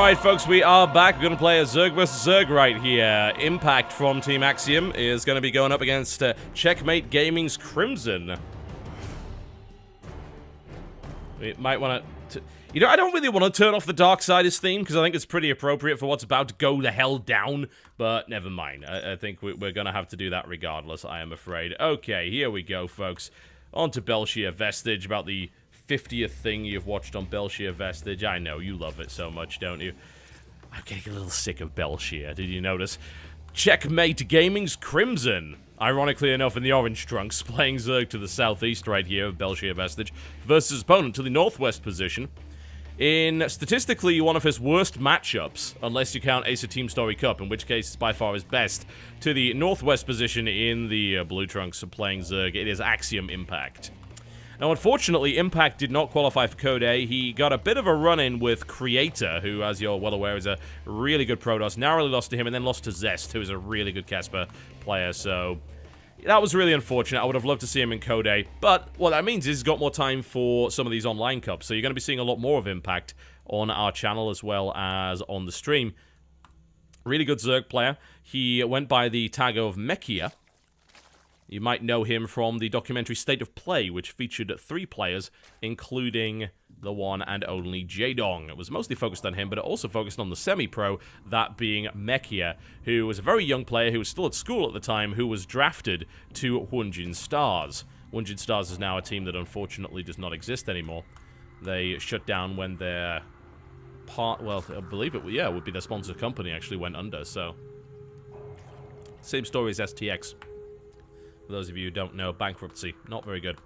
Alright folks, we are back. We're going to play a Zerg vs. Zerg right here. Impact from Team Axiom is going to be going up against Checkmate Gaming's Crimson. We might want to... You know, I don't really want to turn off the Darksiders theme, because I think it's pretty appropriate for what's about to go the hell down, but never mind. I think we're going to have to do that regardless, I am afraid. Okay, here we go, folks. On to Belshire Vestige, about the 50th thing you've watched on Belshire Vestige. I know, you love it so much, don't you? I'm getting a little sick of Belshire, did you notice? Checkmate Gaming's Crimson, ironically enough in the orange trunks, playing Zerg to the southeast right here of Belshire Vestige, versus opponent to the northwest position. In statistically one of his worst matchups, unless you count Ace of Team Story Cup, in which case it's by far his best, to the northwest position in the blue trunks playing Zerg. It is Axiom Impact. Now, unfortunately, Impact did not qualify for Code A. He got a bit of a run-in with Creator, who, as you're well aware, is a really good Protoss. Narrowly lost to him, and then lost to Zest, who is a really good Casper player, so... that was really unfortunate. I would have loved to see him in Code A, but what that means is he's got more time for some of these online cups, so you're going to be seeing a lot more of Impact on our channel as well as on the stream. Really good Zerg player. He went by the tag of Mechia, You might know him from the documentary State of Play, which featured 3 players, including the one and only Jaedong. It was mostly focused on him, but it also focused on the semi-pro, that being Mekia, who was a very young player who was still at school at the time, who was drafted to Hunjin Stars. Hunjin Stars is now a team that unfortunately does not exist anymore. They shut down when their well, I believe it would be their sponsor company actually went under, so... Same story as STX. For those of you who don't know, bankruptcy. Not very good.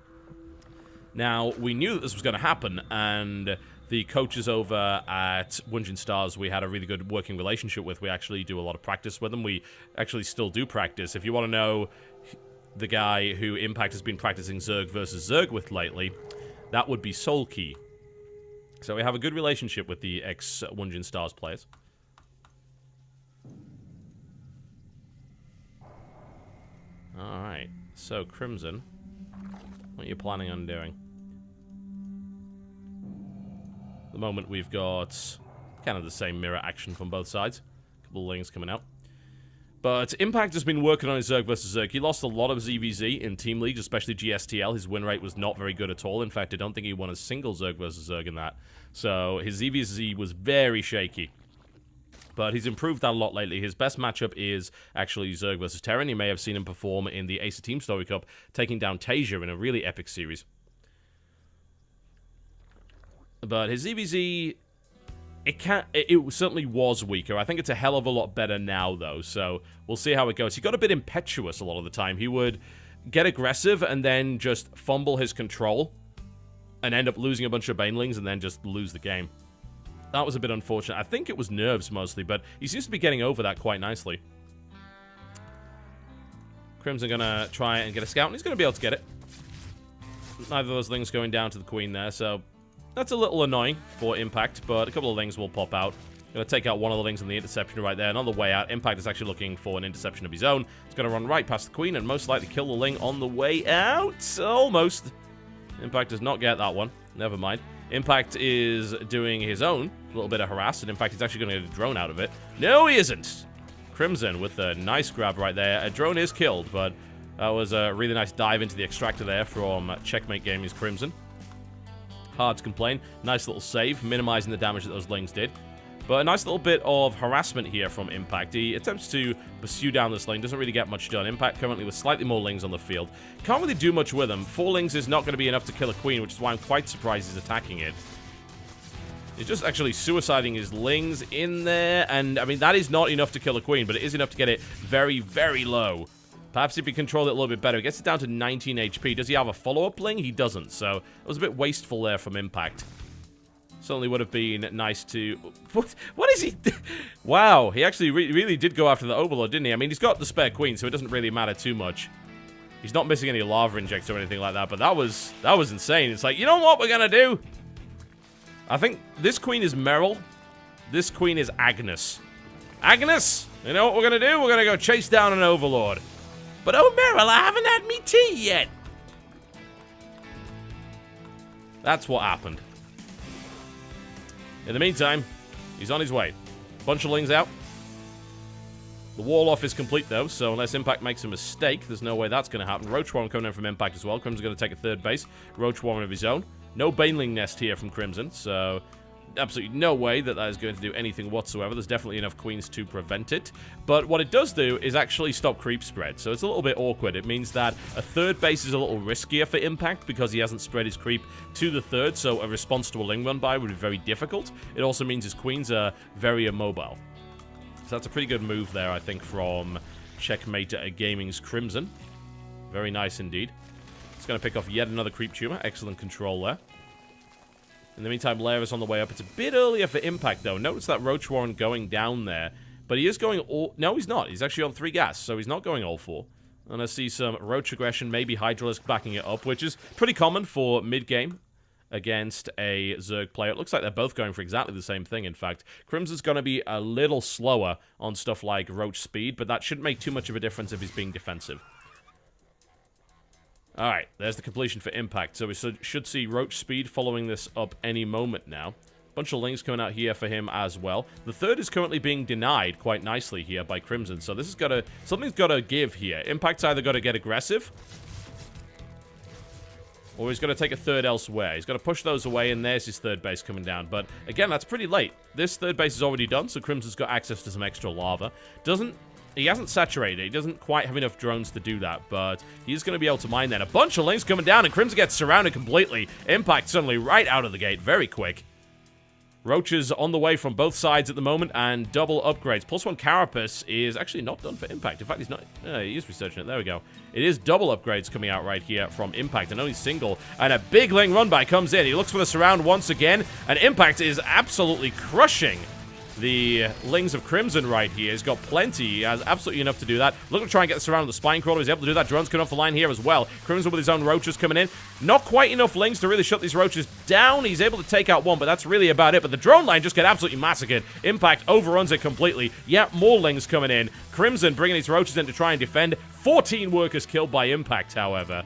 Now, we knew that this was going to happen, and the coaches over at Hunjin Stars we had a really good working relationship with. We actually do a lot of practice with them. We actually still do practice. If you want to know the guy who Impact has been practicing Zerg versus Zerg with lately, that would be Solkey. So we have a good relationship with the ex-Hunjin Stars players. Alright, so Crimson, what are you planning on doing? At the moment we've got kind of the same mirror action from both sides. A couple of lings coming out. But Impact has been working on his Zerg versus Zerg. He lost a lot of ZVZ in Team Leagues, especially GSTL. His win rate was not very good at all. In fact, I don't think he won a single Zerg versus Zerg in that. So his ZVZ was very shaky. But he's improved that a lot lately. His best matchup is actually Zerg versus Terran. You may have seen him perform in the Ace of Team Story Cup, taking down Tasia in a really epic series. But his ZVZ, it certainly was weaker. I think it's a hell of a lot better now, though, so we'll see how it goes. He got a bit impetuous a lot of the time. He would get aggressive and then just fumble his control and end up losing a bunch of Banelings and then just lose the game. That was a bit unfortunate. I think it was nerves mostly, but he seems to be getting over that quite nicely. Crimson gonna try and get a scout, and he's gonna be able to get it. Neither of those things going down to the queen there, so that's a little annoying for Impact, but a couple of things will pop out. Gonna take out one of the things on the interception right there, and on the way out, Impact is actually looking for an interception of his own. He's gonna run right past the queen and most likely kill the Ling on the way out. Almost. Impact does not get that one. Never mind. Impact is doing his own little bit of harass, and in fact, he's actually going to get a drone out of it. No, he isn't! Crimson with a nice grab right there. A drone is killed, but that was a really nice dive into the extractor there from Checkmate Gaming's Crimson. Hard to complain. Nice little save, minimizing the damage that those Lings did. But a nice little bit of harassment here from Impact. He attempts to pursue down this Ling, doesn't really get much done. Impact currently with slightly more Lings on the field. Can't really do much with them. 4 Lings is not going to be enough to kill a Queen, which is why I'm quite surprised he's attacking it. He's just actually suiciding his Lings in there, and I mean, that is not enough to kill a Queen, but it is enough to get it very, very low. Perhaps if he controlled it a little bit better. He gets it down to 19 HP. Does he have a follow-up Ling? He doesn't, so it was a bit wasteful there from Impact. Certainly would have been nice to... What is he... Wow, he actually really did go after the Overlord, didn't he? I mean, he's got the spare Queen, so it doesn't really matter too much. He's not missing any lava injects or anything like that, but that was insane. It's like, you know what we're gonna do? I think this Queen is Meryl. This Queen is Agnes. Agnes! You know what we're gonna do? We're gonna go chase down an Overlord. But oh, Meryl, I haven't had me tea yet. That's what happened. In the meantime, he's on his way. Bunch of Lings out. The wall off is complete, though, so unless Impact makes a mistake, there's no way that's going to happen. Roach Warren coming in from Impact as well. Crimson's going to take a third base. Roach Warren of his own. No Baneling nest here from Crimson, so absolutely no way that is going to do anything whatsoever. There's definitely enough Queens to prevent it. But what it does do is actually stop creep spread, so it's a little bit awkward. It means that a third base is a little riskier for Impact because he hasn't spread his creep to the third, so a response to a Ling run by would be very difficult. It also means his Queens are very immobile. So that's a pretty good move there, I think, from Checkmate Gaming's Crimson. Very nice indeed. It's going to pick off yet another creep tumor. Excellent control there. In the meantime, Lair is on the way up. It's a bit earlier for Impact, though. Notice that Roach Warren going down there. But he is going all... No, he's not. He's actually on 3 gas, so he's not going all 4. And I see some Roach aggression, maybe Hydralisk backing it up, which is pretty common for mid-game against a Zerg player. It looks like they're both going for exactly the same thing, in fact. Crimson's going to be a little slower on stuff like Roach speed, but that shouldn't make too much of a difference if he's being defensive. Alright, there's the completion for Impact. So we should see Roach speed following this up any moment now. Bunch of links coming out here for him as well. The third is currently being denied quite nicely here by Crimson. So this has got to... something's got to give here. Impact's either got to get aggressive, or he's got to take a third elsewhere. He's got to push those away, and there's his third base coming down. But, again, that's pretty late. This third base is already done, so Crimson's got access to some extra lava. He hasn't saturated. He doesn't quite have enough drones to do that, but he's going to be able to mine that. A bunch of links coming down, and Crimson gets surrounded completely. Impact suddenly right out of the gate. Very quick. Roaches on the way from both sides at the moment, and double upgrades. +1 Carapace is actually not done for Impact. In fact, he's not... he is researching it. There we go. It is double upgrades coming out right here from Impact, and only single. And a big Ling run-by comes in. He looks for the surround once again, and Impact is absolutely crushing the Lings of Crimson right here. He's got plenty. He has absolutely enough to do that. Looking to try and get the surround of the Spine Crawler. He's able to do that. Drone's coming off the line here as well. Crimson with his own Roaches coming in. Not quite enough Lings to really shut these Roaches down. He's able to take out one, but that's really about it. But the drone line just get absolutely massacred. Impact overruns it completely. Yeah, more Lings coming in. Crimson bringing these Roaches in to try and defend. 14 workers killed by Impact, however.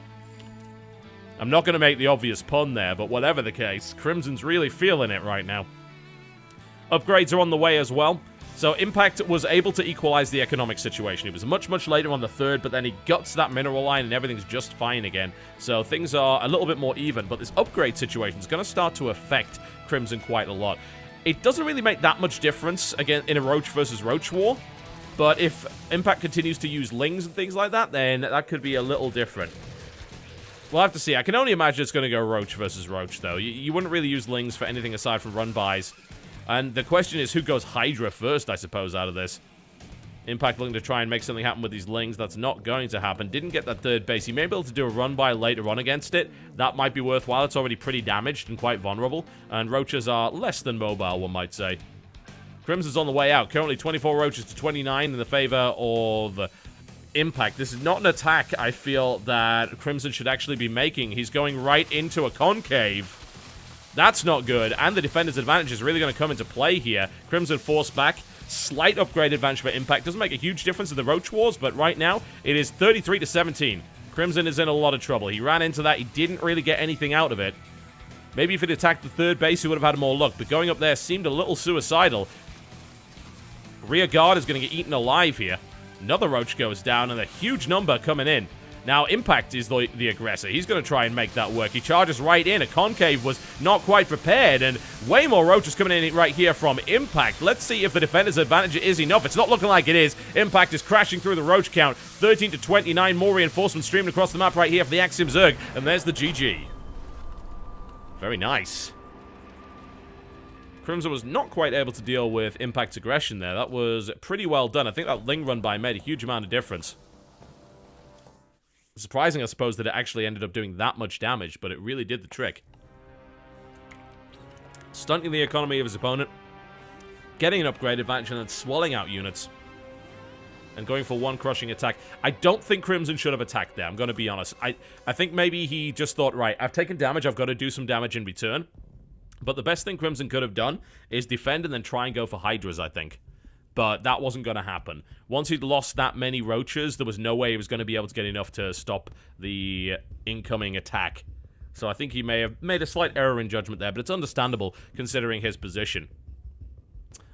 I'm not going to make the obvious pun there, but whatever the case, Crimson's really feeling it right now. Upgrades are on the way as well. So Impact was able to equalize the economic situation. It was much, much later on the third, but then he guts that mineral line and everything's just fine again. So things are a little bit more even, but this upgrade situation is going to start to affect Crimson quite a lot. It doesn't really make that much difference, again, in a Roach versus Roach war, but if Impact continues to use Lings and things like that, then that could be a little different. We'll have to see. I can only imagine it's going to go Roach versus Roach, though. You wouldn't really use Lings for anything aside from run-bys. And the question is, who goes Hydra first, I suppose, out of this? Impact looking to try and make something happen with these Lings. That's not going to happen. Didn't get that third base. He may be able to do a run-by later on against it. That might be worthwhile. It's already pretty damaged and quite vulnerable. And Roaches are less than mobile, one might say. Crimson's on the way out. Currently 24 Roaches to 29 in the favor of Impact. This is not an attack, I feel, that Crimson should actually be making. He's going right into a concave. That's not good, and the defender's advantage is really going to come into play here. Crimson forced back. Slight upgrade advantage for Impact. Doesn't make a huge difference in the Roach Wars, but right now, it is 33 to 17. Crimson is in a lot of trouble. He ran into that. He didn't really get anything out of it. Maybe if he'd attacked the third base, he would have had more luck, but going up there seemed a little suicidal. Rear guard is going to get eaten alive here. Another Roach goes down, and a huge number coming in. Now, Impact is the aggressor. He's going to try and make that work. He charges right in. A concave was not quite prepared, and way more Roaches coming in right here from Impact. Let's see if the defender's advantage is enough. It's not looking like it is. Impact is crashing through the Roach count. 13 to 29. More reinforcements streaming across the map right here for the Axiom Zerg, and there's the GG. Very nice. Crimson was not quite able to deal with Impact's aggression there. That was pretty well done. I think that Ling run-by made a huge amount of difference. Surprising, I suppose, that it actually ended up doing that much damage, but it really did the trick. Stunting the economy of his opponent, getting an upgrade advantage, and then swallowing out units. And going for one crushing attack. I don't think Crimson should have attacked there, I'm going to be honest. I think maybe he just thought, right, I've taken damage, I've got to do some damage in return. But the best thing Crimson could have done is defend and then try and go for Hydras, I think. But that wasn't going to happen. Once he'd lost that many Roaches, there was no way he was going to be able to get enough to stop the incoming attack. So I think he may have made a slight error in judgment there, but it's understandable considering his position.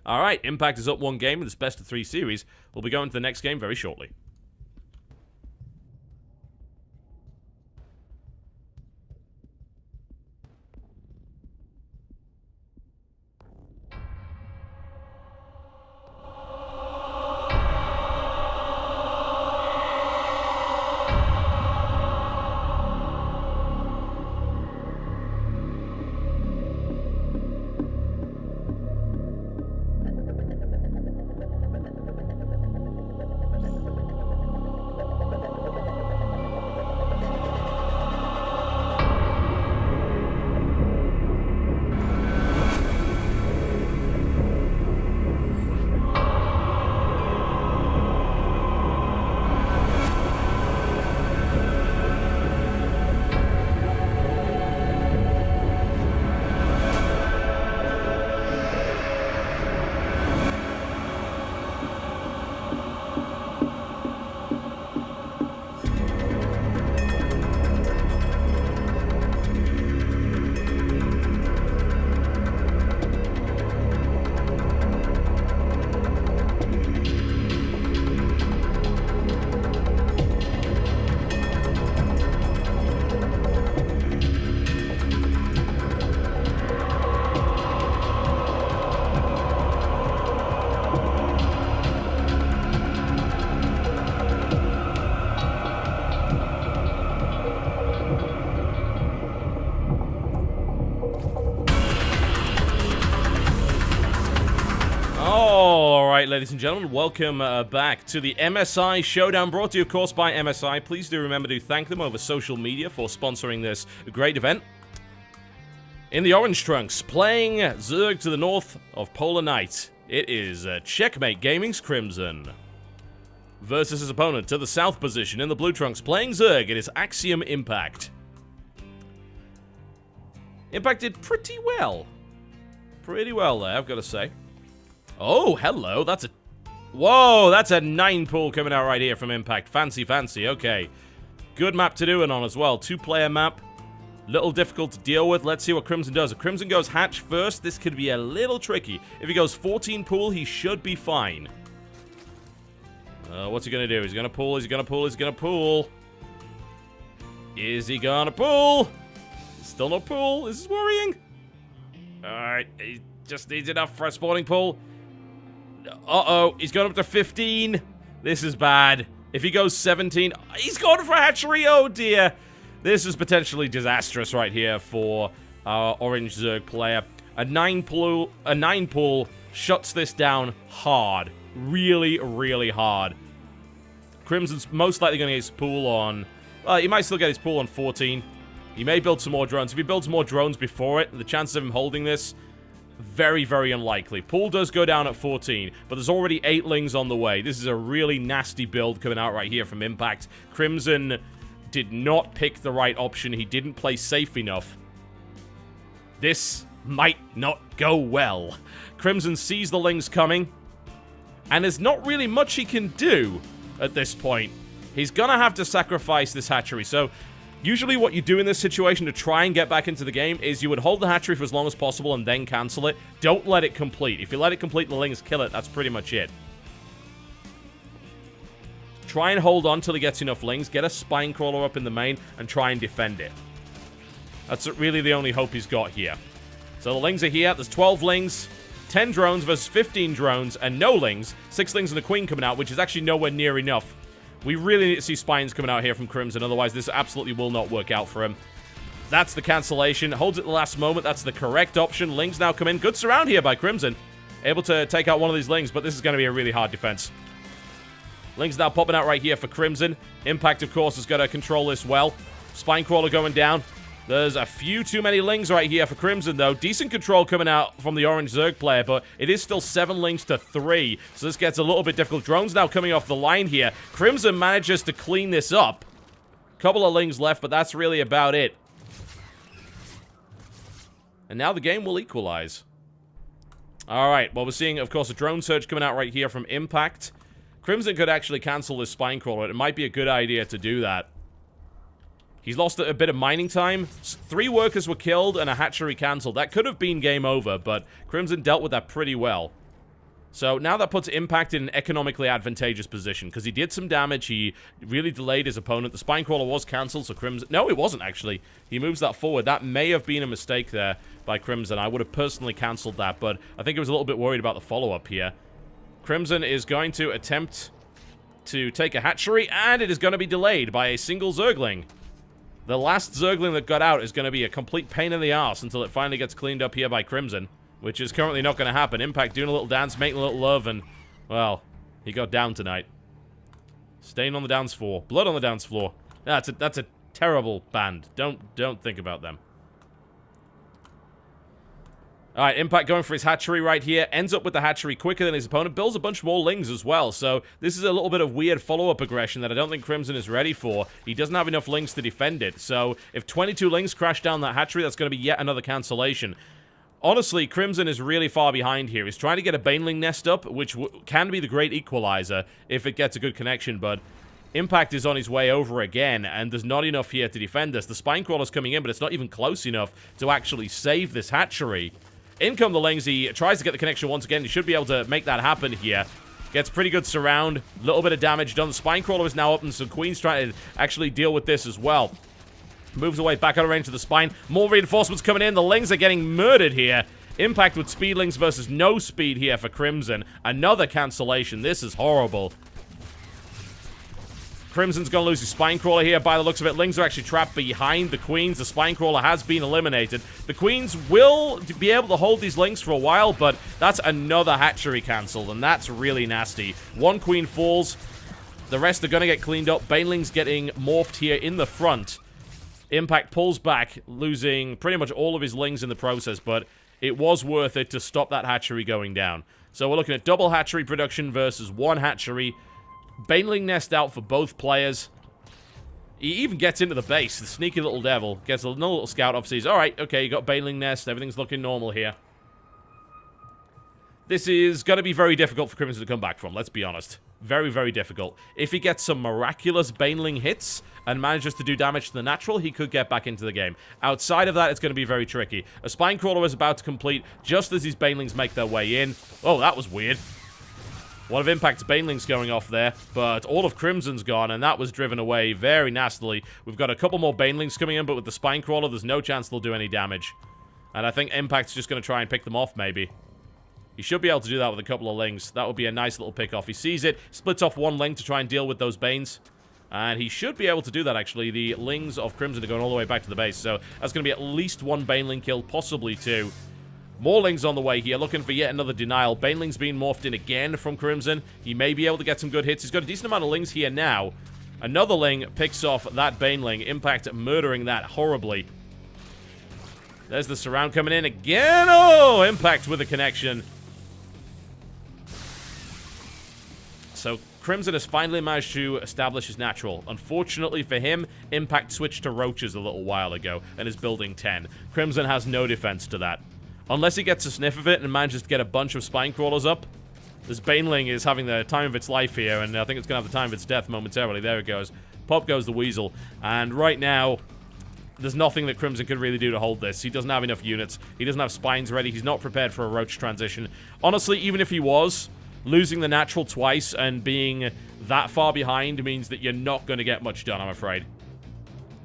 Alright, Impact is up one game in this best-of-3 series. We'll be going to the next game very shortly. Alright, ladies and gentlemen, welcome back to the MSI Showdown, brought to you, of course, by MSI. Please do remember to thank them over social media for sponsoring this great event. In the orange trunks, playing Zerg to the north of Polar Night, it is Checkmate Gaming's Crimson. Versus his opponent to the south position in the blue trunks, playing Zerg, it is Axiom Impact. Impact did pretty well. Pretty well there, I've got to say. Oh, hello, that's a... Whoa, that's a 9 pool coming out right here from Impact. Fancy, fancy, okay. Good map to do it on as well. 2-player map. Little difficult to deal with. Let's see what Crimson does. If Crimson goes hatch first, this could be a little tricky. If he goes 14 pool, he should be fine. What's he going to do? He's going to pull, he's going to pull, he's going to pull. Is he going to pull? Still no pull. This is worrying. Alright, he just needs enough for a spawning pull. Uh-oh, he's gone up to 15. This is bad. If he goes 17, he's gone for a hatchery. Oh, dear. This is potentially disastrous right here for our Orange Zerg player. A 9 pull shuts this down hard. Really, really hard. Crimson's most likely going to get his pool on... Well, he might still get his pool on 14. He may build some more drones. If he builds more drones before it, the chances of him holding this... very, very unlikely. Pool does go down at 14, but there's already 8 lings on the way. This is a really nasty build coming out right here from Impact. Crimson did not pick the right option. He didn't play safe enough. This might not go well. Crimson sees the lings coming, and there's not really much he can do at this point. He's gonna have to sacrifice this hatchery, so... usually what you do in this situation to try and get back into the game is you would hold the hatchery for as long as possible and then cancel it. Don't let it complete. If you let it complete, the lings kill it. That's pretty much it. Try and hold on till he gets enough lings. Get a spine crawler up in the main and try and defend it. That's really the only hope he's got here. So the lings are here. There's 12 lings, 10 drones versus 15 drones, and no lings. 6 lings and a queen coming out, which is actually nowhere near enough. We really need to see spines coming out here from Crimson, otherwise this absolutely will not work out for him. That's the cancellation. Holds it the last moment. That's the correct option. Lings now come in. Good surround here by Crimson. Able to take out one of these lings, but this is going to be a really hard defense. Lings now popping out right here for Crimson. Impact, of course, is going to control this well. Spine crawler going down. There's a few too many lings right here for Crimson, though. Decent control coming out from the Orange Zerg player, but it is still 7 lings to 3. So this gets a little bit difficult. Drones now coming off the line here. Crimson manages to clean this up. Couple of lings left, but that's really about it. And now the game will equalize. Alright, well, we're seeing, of course, a drone surge coming out right here from Impact. Crimson could actually cancel this spine crawler. It might be a good idea to do that. He's lost a bit of mining time. 3 workers were killed and a hatchery cancelled. That could have been game over, but Crimson dealt with that pretty well. So now that puts Impact in an economically advantageous position, because he did some damage. He really delayed his opponent. The spine crawler was cancelled, so Crimson... No, it wasn't, actually. He moves that forward. That may have been a mistake there by Crimson. I would have personally cancelled that, but I think he was a little bit worried about the follow-up here. Crimson is going to attempt to take a hatchery, and it is going to be delayed by a single Zergling. The last Zergling that got out is going to be a complete pain in the ass until it finally gets cleaned up here by Crimson, which is currently not going to happen. Impact doing a little dance, making a little love, and, well, he got down tonight. Staying on the dance floor. Blood on the dance floor. That's a terrible band. Don't think about them. Alright, Impact going for his hatchery right here. Ends up with the hatchery quicker than his opponent. Builds a bunch more lings as well. So this is a little bit of weird follow-up aggression that I don't think Crimson is ready for. He doesn't have enough lings to defend it. So if 22 lings crash down that hatchery, that's going to be yet another cancellation. Honestly, Crimson is really far behind here. He's trying to get a Baneling nest up, which can be the great equalizer if it gets a good connection, but Impact is on his way over again, and there's not enough here to defend this. The spine crawler's coming in, but it's not even close enough to actually save this hatchery. In come the lings. He tries to get the connection once again. He should be able to make that happen here. Gets pretty good surround. A little bit of damage done. The spine crawler is now up, and so Queen's trying to actually deal with this as well. Moves away back out of range to the spine. More reinforcements coming in. The lings are getting murdered here. Impact with speedlings versus no speed here for Crimson. Another cancellation. This is horrible. Crimson's going to lose his Spine Crawler here. By the looks of it, Lings are actually trapped behind the Queens. The Spine Crawler has been eliminated. The Queens will be able to hold these Lings for a while, but that's another hatchery cancelled, and that's really nasty. One Queen falls. The rest are going to get cleaned up. Baneling's getting morphed here in the front. Impact pulls back, losing pretty much all of his Lings in the process, but it was worth it to stop that hatchery going down. So we're looking at double hatchery production versus one hatchery. Baneling nest out for both players. He even gets into the base. The sneaky little devil gets another little scout up, sees, alright, okay, you got Baneling nest. Everything's looking normal here. This is going to be very difficult for Crimson to come back from, let's be honest. Very, very difficult. If he gets some miraculous Baneling hits and manages to do damage to the natural, he could get back into the game. Outside of that, it's going to be very tricky. A Spine Crawler is about to complete just as these Banelings make their way in. Oh, that was weird. One of Impact's Banelings going off there, but all of Crimson's gone, and that was driven away very nastily. We've got a couple more Banelings coming in, but with the Spine Crawler, there's no chance they'll do any damage. And I think Impact's just going to try and pick them off, maybe. He should be able to do that with a couple of Lings. That would be a nice little pick-off. He sees it, splits off one Ling to try and deal with those Banes. And he should be able to do that, actually. The Lings of Crimson are going all the way back to the base, so that's going to be at least one Baneling kill, possibly two. More Lings on the way here, looking for yet another denial. Baneling's being morphed in again from Crimson. He may be able to get some good hits. He's got a decent amount of Lings here now. Another Ling picks off that Baneling. Impact murdering that horribly. There's the surround coming in again. Oh, Impact with a connection. So Crimson has finally managed to establish his natural. Unfortunately for him, Impact switched to roaches a little while ago and is building 10. Crimson has no defense to that. Unless he gets a sniff of it and manages to get a bunch of Spine Crawlers up. This Baneling is having the time of its life here, and I think it's going to have the time of its death momentarily. There it goes. Pop goes the Weasel. And right now, there's nothing that Crimson can really do to hold this. He doesn't have enough units. He doesn't have Spines ready. He's not prepared for a Roach transition. Honestly, even if he was, losing the natural twice and being that far behind means that you're not going to get much done, I'm afraid.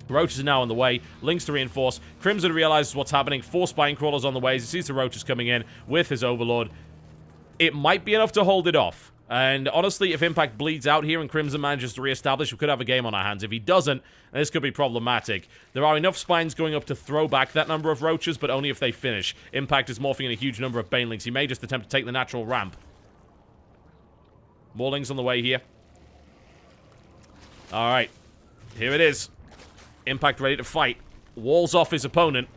Roaches are now on the way. Lings to reinforce. Crimson realizes what's happening. 4 Spine Crawlers on the way. He sees the Roaches coming in with his Overlord. It might be enough to hold it off. And honestly, if Impact bleeds out here and Crimson manages to reestablish, we could have a game on our hands. If he doesn't, this could be problematic. There are enough Spines going up to throw back that number of Roaches, but only if they finish. Impact is morphing in a huge number of Banelings. He may just attempt to take the natural ramp. More Lings on the way here. Alright. Here it is. Impact ready to fight. Walls off his opponent.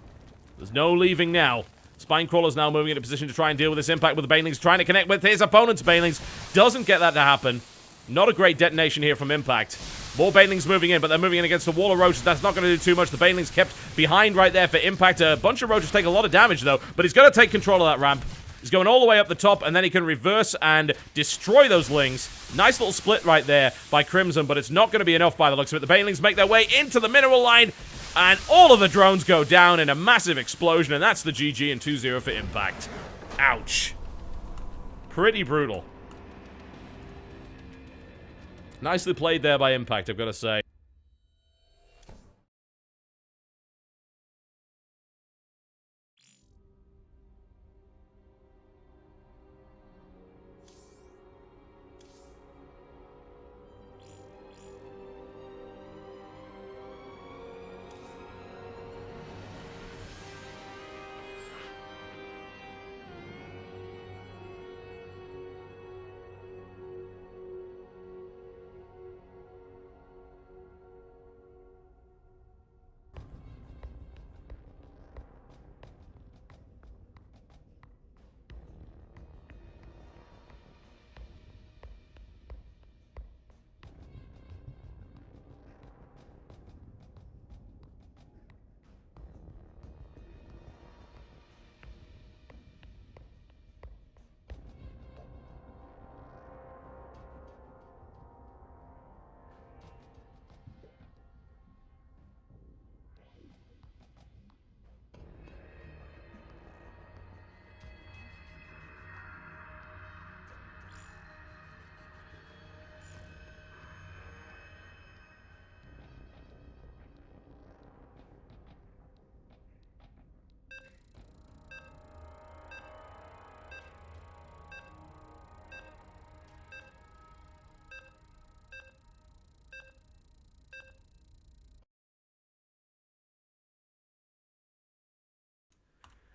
There's no leaving now. Spine Crawler's now moving into position to try and deal with this Impact with the Banelings, trying to connect with his opponent's Banelings. Doesn't get that to happen. Not a great detonation here from Impact. More Banelings moving in, but they're moving in against the wall of Roaches. That's not going to do too much. The Banelings kept behind right there for Impact. A bunch of Roaches take a lot of damage, though, but he's got to take control of that ramp. He's going all the way up the top, and then he can reverse and destroy those Lings. Nice little split right there by Crimson, but it's not going to be enough by the looks of it. The Banelings make their way into the mineral line, and all of the drones go down in a massive explosion, and that's the GG and 2-0 for Impact. Ouch. Pretty brutal. Nicely played there by Impact, I've got to say.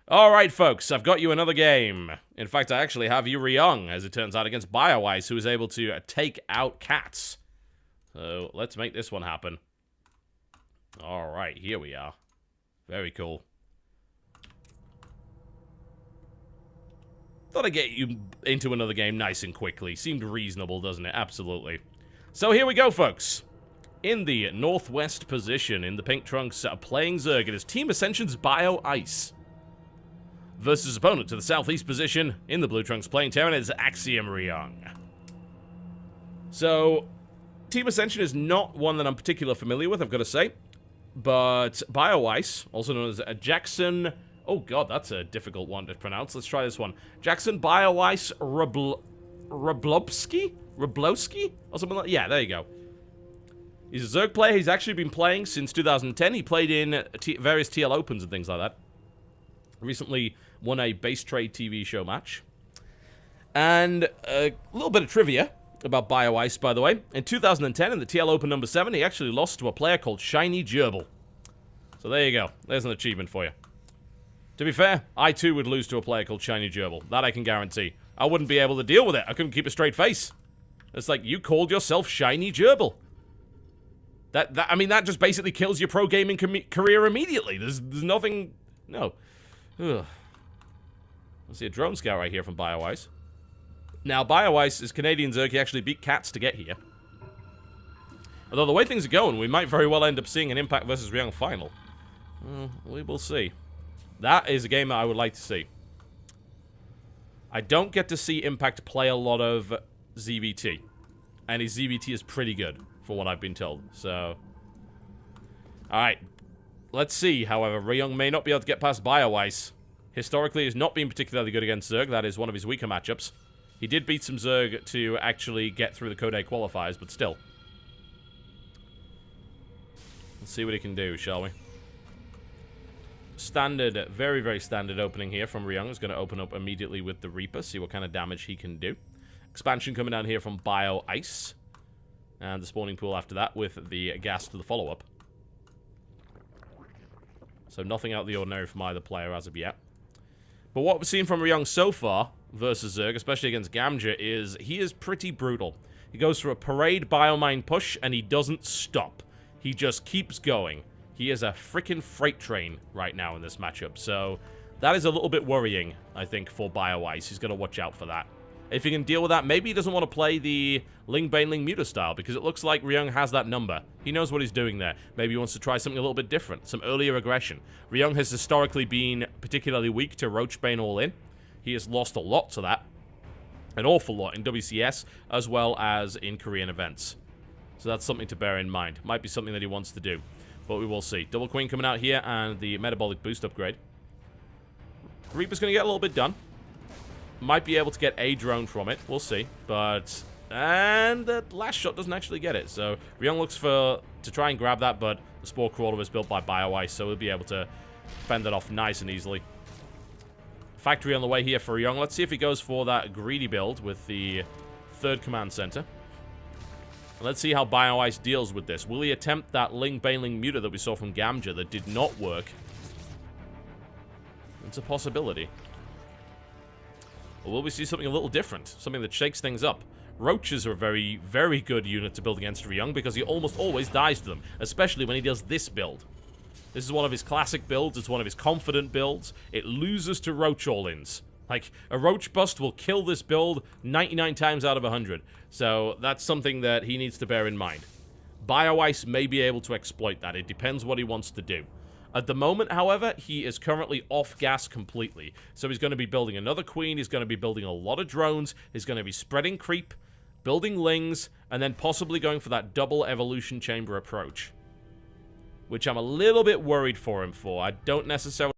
Alright, folks, I've got you another game. In fact, I actually have you Ryung, as it turns out, against BioIce, who is able to take out cats. So, let's make this one happen. Alright, here we are. Very cool. Thought I'd get you into another game nice and quickly. Seemed reasonable, doesn't it? Absolutely. So here we go, folks. In the northwest position, in the pink trunks, playing Zerg, it is Team Ascension's BioIce. Versus opponent to the southeast position, in the blue trunks, playing Terran, it is Axiom Ryung. So, Team Ascension is not one that I'm particularly familiar with, I've got to say. But BioIce, also known as Jackson... Oh god, that's a difficult one to pronounce. Let's try this one. Jackson BioIce Rablowski? Or something like... Yeah, there you go. He's a Zerg player. He's actually been playing since 2010. He played in various TL Opens and things like that. Recently won a base trade TV show match. And a little bit of trivia about BioIce, by the way. In 2010, in the TL Open number 7, he actually lost to a player called Shiny Gerbil. So there you go. There's an achievement for you. To be fair, I too would lose to a player called Shiny Gerbil. That I can guarantee. I wouldn't be able to deal with it. I couldn't keep a straight face. It's like, you called yourself Shiny Gerbil. I mean, that just basically kills your pro gaming career immediately. There's nothing... No. Ugh. Let's see a drone scout right here from BioIce. Now, BioIce is Canadian Zerg. He actually beat cats to get here. Although the way things are going, we might very well end up seeing an Impact versus Ryung final. We will see. That is a game that I would like to see. I don't get to see Impact play a lot of ZVT. And his ZVT is pretty good, for what I've been told. So, alright. Let's see, however. Ryung may not be able to get past BioIce. Historically, he's not been particularly good against Zerg. That is one of his weaker matchups. He did beat some Zerg to actually get through the Code A qualifiers, but still. Let's see what he can do, shall we? Standard, very, very standard opening here from Ryung. Is going to open up immediately with the Reaper, see what kind of damage he can do. Expansion coming down here from BioIce. And the spawning pool after that with the gas to the follow-up. So nothing out of the ordinary from either player as of yet. But what we've seen from Ryung so far versus Zerg, especially against Gamja, is he is pretty brutal. He goes for a parade biomine push and he doesn't stop. He just keeps going. He is a freaking freight train right now in this matchup. So that is a little bit worrying, I think, for BioIce. He's got to watch out for that. If he can deal with that, maybe he doesn't want to play the Ling Baneling Muta style, because it looks like Ryung has that number. He knows what he's doing there. Maybe he wants to try something a little bit different, some earlier aggression. Ryung has historically been particularly weak to Roach Bane all-in. He has lost a lot to that. An awful lot in WCS, as well as in Korean events. So that's something to bear in mind. Might be something that he wants to do, but we will see. Double Queen coming out here, and the Metabolic Boost upgrade. Reaper's going to get a little bit done. Might be able to get a drone from it. We'll see. But... And the last shot doesn't actually get it. So Ryung looks to try and grab that, but the Spore Crawler was built by BioIce, so he'll be able to fend that off nice and easily. Factory on the way here for Ryung. Let's see if he goes for that greedy build with the third command center. Let's see how BioIce deals with this. Will he attempt that Ling Baneling Muta that we saw from Gamja that did not work? It's a possibility. Or will we see something a little different? Something that shakes things up? Roaches are a very, very good unit to build against Ryung because he almost always dies to them, especially when he does this build. This is one of his classic builds. It's one of his confident builds. It loses to Roach all-ins. Like, a Roach bust will kill this build 99 times out of 100. So that's something that he needs to bear in mind. BioIce may be able to exploit that. It depends what he wants to do. At the moment, however, he is currently off gas completely. So he's going to be building another queen, he's going to be building a lot of drones, he's going to be spreading creep, building lings, and then possibly going for that double evolution chamber approach. Which I'm a little bit worried for him for. I don't necessarily